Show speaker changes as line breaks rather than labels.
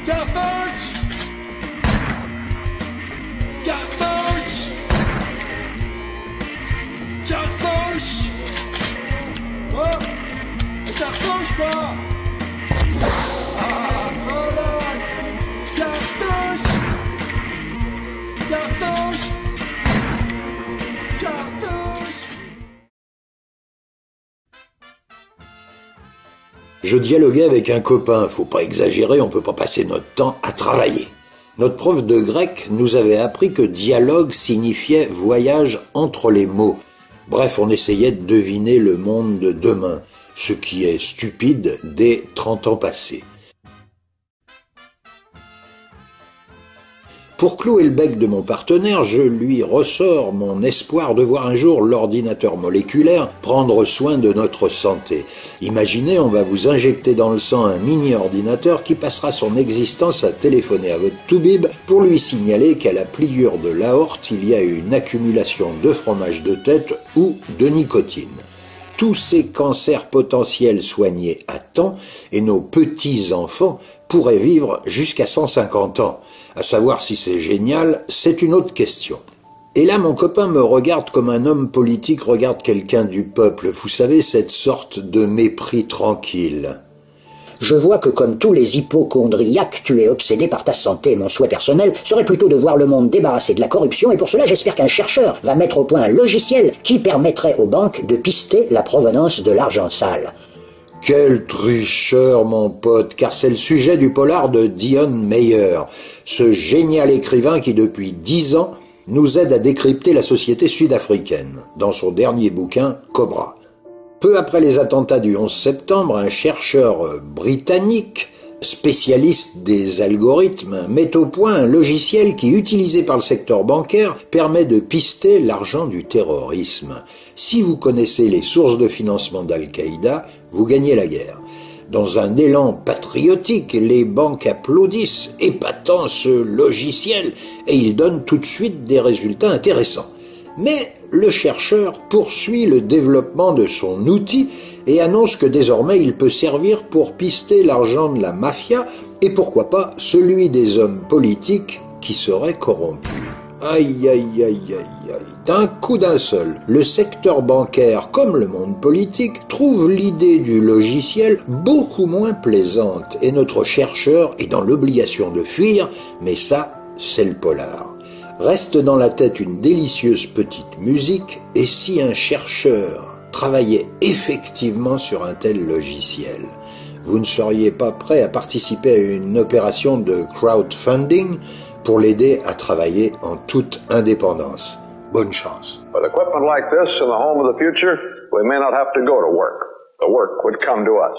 Cartouche! Cartouche! Cartouche! Oh! Cartouche, quoi! Ah, voilà! Cartouche! Cartouche! Cartouche!
Je dialoguais avec un copain, faut pas exagérer, on peut pas passer notre temps à travailler. Notre prof de grec nous avait appris que dialogue signifiait voyage entre les mots. Bref, on essayait de deviner le monde de demain, ce qui est stupide dès 30 ans passés. Pour clouer le bec de mon partenaire, je lui ressors mon espoir de voir un jour l'ordinateur moléculaire prendre soin de notre santé. Imaginez, on va vous injecter dans le sang un mini-ordinateur qui passera son existence à téléphoner à votre toubib pour lui signaler qu'à la pliure de l'aorte, il y a une accumulation de fromage de tête ou de nicotine. Tous ces cancers potentiels soignés à temps et nos petits-enfants pourraient vivre jusqu'à 150 ans. À savoir si c'est génial, c'est une autre question. Et là, mon copain me regarde comme un homme politique regarde quelqu'un du peuple. Vous savez, cette sorte de mépris tranquille.
Je vois que comme tous les hypocondriaques, tu es obsédé par ta santé. Mon souhait personnel serait plutôt de voir le monde débarrassé de la corruption et pour cela j'espère qu'un chercheur va mettre au point un logiciel qui permettrait aux banques de pister la provenance de l'argent sale.
Quel tricheur, mon pote, car c'est le sujet du polar de Dion Meyer, ce génial écrivain qui, depuis 10 ans, nous aide à décrypter la société sud-africaine, dans son dernier bouquin, Cobra. Peu après les attentats du 11 septembre, un chercheur britannique, spécialiste des algorithmes, met au point un logiciel qui, utilisé par le secteur bancaire, permet de pister l'argent du terrorisme. Si vous connaissez les sources de financement d'Al-Qaïda, vous gagnez la guerre. Dans un élan patriotique, les banques applaudissent, épatant ce logiciel, et il donne tout de suite des résultats intéressants. Mais le chercheur poursuit le développement de son outil et annonce que désormais il peut servir pour pister l'argent de la mafia et pourquoi pas celui des hommes politiques qui seraient corrompus. Aïe, aïe, aïe, aïe, aïe. D'un coup d'un seul, le secteur bancaire, comme le monde politique, trouve l'idée du logiciel beaucoup moins plaisante et notre chercheur est dans l'obligation de fuir, mais ça, c'est le polar. Reste dans la tête une délicieuse petite musique et si un chercheur travaillait effectivement sur un tel logiciel, vous ne seriez pas prêt à participer à une opération de crowdfunding pour l'aider à travailler en toute indépendance. Bonne chance.
With equipment like this in the home of the future, we may not have to go to work. The work would come to us.